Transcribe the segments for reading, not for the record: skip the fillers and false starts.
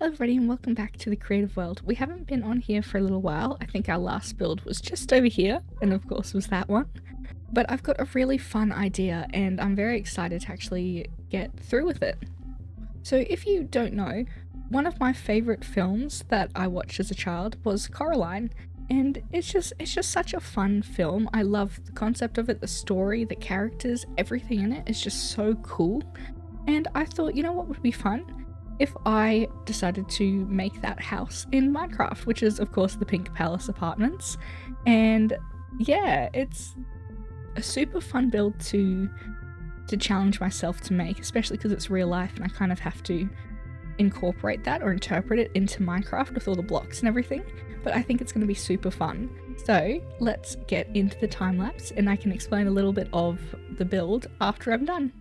Hello everybody and welcome back to the creative world. We haven't been on here for a little while. I think our last build was just over here, and of course was that one. But I've got a really fun idea and I'm very excited to actually get through with it. So if you don't know, one of my favorite films that I watched as a child was Coraline, and it's just such a fun film. I love the concept of it, the story, the characters, everything in it is just so cool. And I thought, you know what would be fun? If I decided to make that house in Minecraft, which is of course the Pink Palace Apartments. And yeah, it's a super fun build to challenge myself to make, especially because it's real life and I kind of have to incorporate that or interpret it into Minecraft with all the blocks and everything. But I think it's going to be super fun. So let's get into the time lapse and I can explain a little bit of the build after I'm done.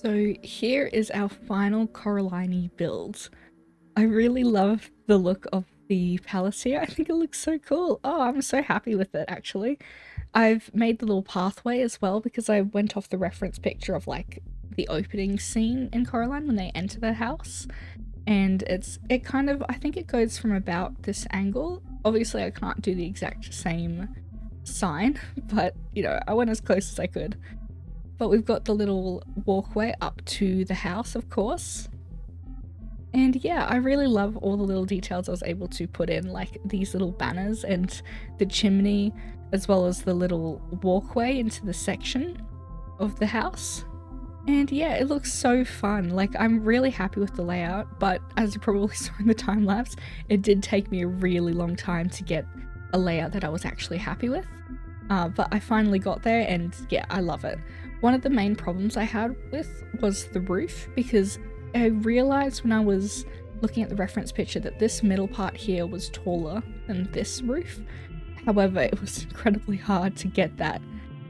So here is our final Coraline build. I really love the look of the palace here. I think it looks so cool. Oh, I'm so happy with it actually. I've made the little pathway as well because I went off the reference picture of like the opening scene in Coraline when they enter the house. And it kind of, I think it goes from about this angle. Obviously I can't do the exact same sign, but you know, I went as close as I could. But we've got the little walkway up to the house, of course. And yeah, I really love all the little details I was able to put in, like these little banners and the chimney, as well as the little walkway into the section of the house. And yeah, it looks so fun. Like, I'm really happy with the layout, but as you probably saw in the time lapse, it did take me a really long time to get a layout that I was actually happy with. But I finally got there, and yeah, I love it. One of the main problems I had with was the roof, because I realized when I was looking at the reference picture that this middle part here was taller than this roof. However, it was incredibly hard to get that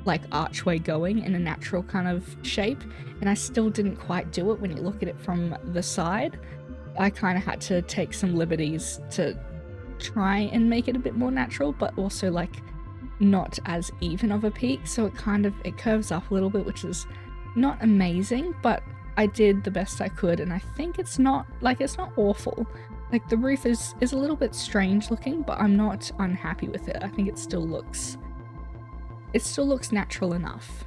like archway going in a natural kind of shape, and I still didn't quite do it when you look at it from the side. I kind of had to take some liberties to try and make it a bit more natural, but also like not as even of a peak, so it curves up a little bit, which is not amazing, but I did the best I could, and I think it's not awful. Like, the roof is a little bit strange looking, but I'm not unhappy with it. I think it still looks natural enough.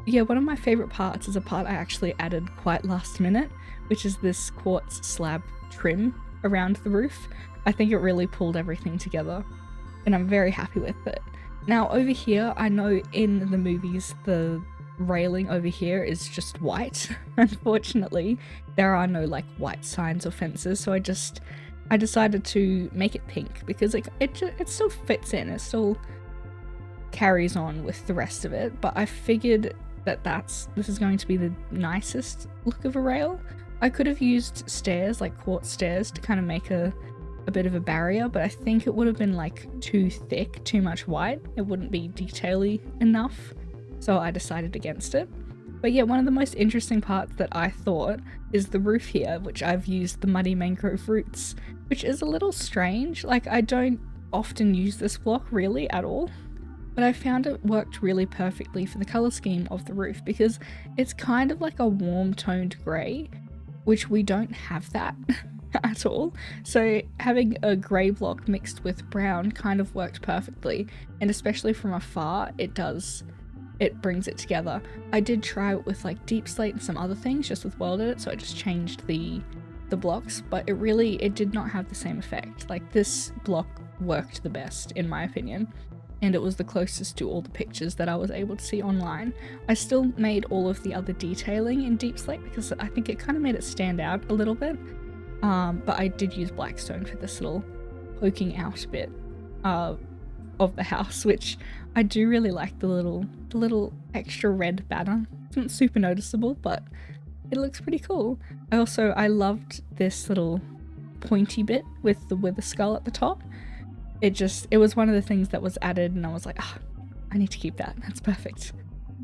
Yeah, one of my favorite parts is a part I actually added quite last minute, which is this quartz slab trim around the roof. I think it really pulled everything together, and I'm very happy with it. Now over here, I know in the movies the railing over here is just white. Unfortunately, there are no like white signs or fences, so I decided to make it pink because it still fits in, it still carries on with the rest of it, but I figured that this is going to be the nicest look of a rail. I could have used stairs, like quartz stairs, to kind of make a bit of a barrier, but I think it would have been like too thick, too much white. It wouldn't be detail-y enough, so I decided against it. But yeah, one of the most interesting parts that I thought is the roof here, which I've used the muddy mangrove roots, which is a little strange. Like, I don't often use this block really at all, but I found it worked really perfectly for the color scheme of the roof because it's kind of like a warm toned grey, which we don't have that at all. So having a grey block mixed with brown kind of worked perfectly, and especially from afar, it brings it together. I did try it with like deep slate and some other things just with World Edit, so I just changed the blocks, but it did not have the same effect. Like, this block worked the best in my opinion, and it was the closest to all the pictures that I was able to see online. I still made all of the other detailing in deep slate because I think it kind of made it stand out a little bit, but I did use blackstone for this little poking out bit of the house, which I do really like. The little extra red banner. It's not super noticeable, but it looks pretty cool. I loved this little pointy bit with the wither skull at the top. It was one of the things that was added, and I was like, I need to keep that. That's perfect.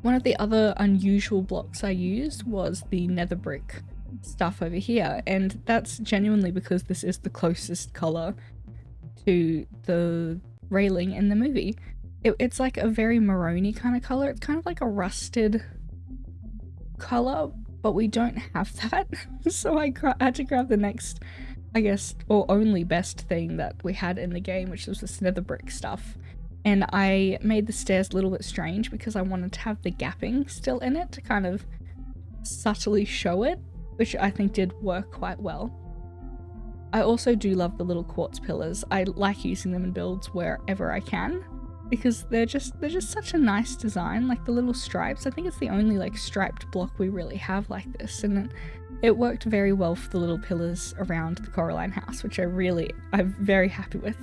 One of the other unusual blocks I used was the nether brick stuff over here, and that's genuinely because this is the closest color to the railing in the movie. It's like a very maroony kind of color. It's kind of like a rusted color, but we don't have that. So I had to grab the next, I guess, or only best thing that we had in the game, which was this nether brick stuff. And I made the stairs a little bit strange because I wanted to have the gapping still in it to kind of subtly show it, which I think did work quite well. I also do love the little quartz pillars. I like using them in builds wherever I can because they're just such a nice design. Like the little stripes, I think it's the only like striped block we really have like this, and it worked very well for the little pillars around the Coraline house, which I'm very happy with.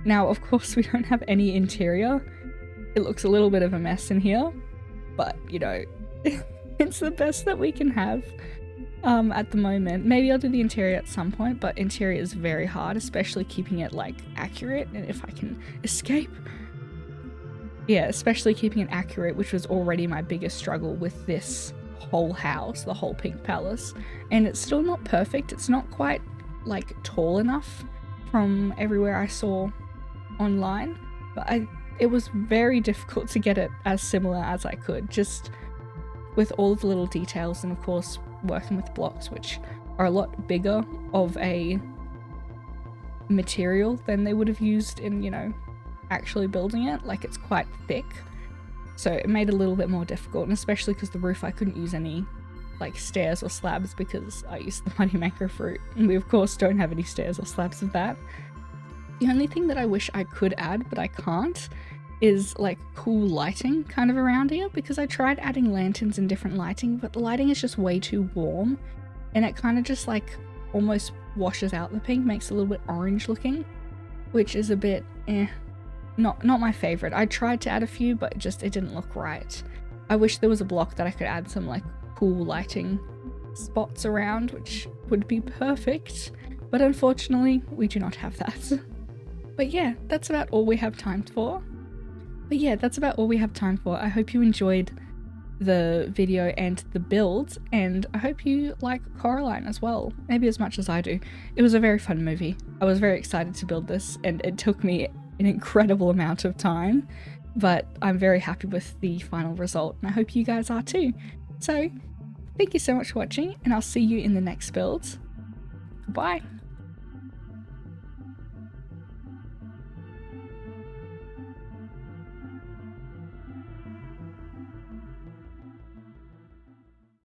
Now, of course, we don't have any interior. It looks a little bit of a mess in here, but you know, it's the best that we can have at the moment. Maybe I'll do the interior at some point, but interior is very hard, especially keeping it like accurate, and if I can escape. Yeah, especially keeping it accurate, which was already my biggest struggle with this whole house, the whole pink palace, and it's still not perfect. It's not quite like tall enough from everywhere I saw online, but it was very difficult to get it as similar as I could, just with all of the little details, and of course working with blocks which are a lot bigger of a material than they would have used in, you know, actually building it. Like, it's quite thick, so it made it a little bit more difficult, and especially because the roof, I couldn't use any like stairs or slabs because I used the mighty mango fruit, and we of course don't have any stairs or slabs of that. The only thing that I wish I could add, but I can't, is like cool lighting kind of around here, because I tried adding lanterns and different lighting, but the lighting is just way too warm, and it kind of just like almost washes out the pink, makes it a little bit orange looking, which is a bit not my favorite. I tried to add a few, but it didn't look right. I wish there was a block that I could add some like cool lighting spots around, which would be perfect, but unfortunately we do not have that. But yeah, that's about all we have time for. I hope you enjoyed the video and the builds, and I hope you like Coraline as well, maybe as much as I do. It was a very fun movie. I was very excited to build this, and it took me an incredible amount of time, but I'm very happy with the final result, and I hope you guys are too. So thank you so much for watching, and I'll see you in the next build. Bye.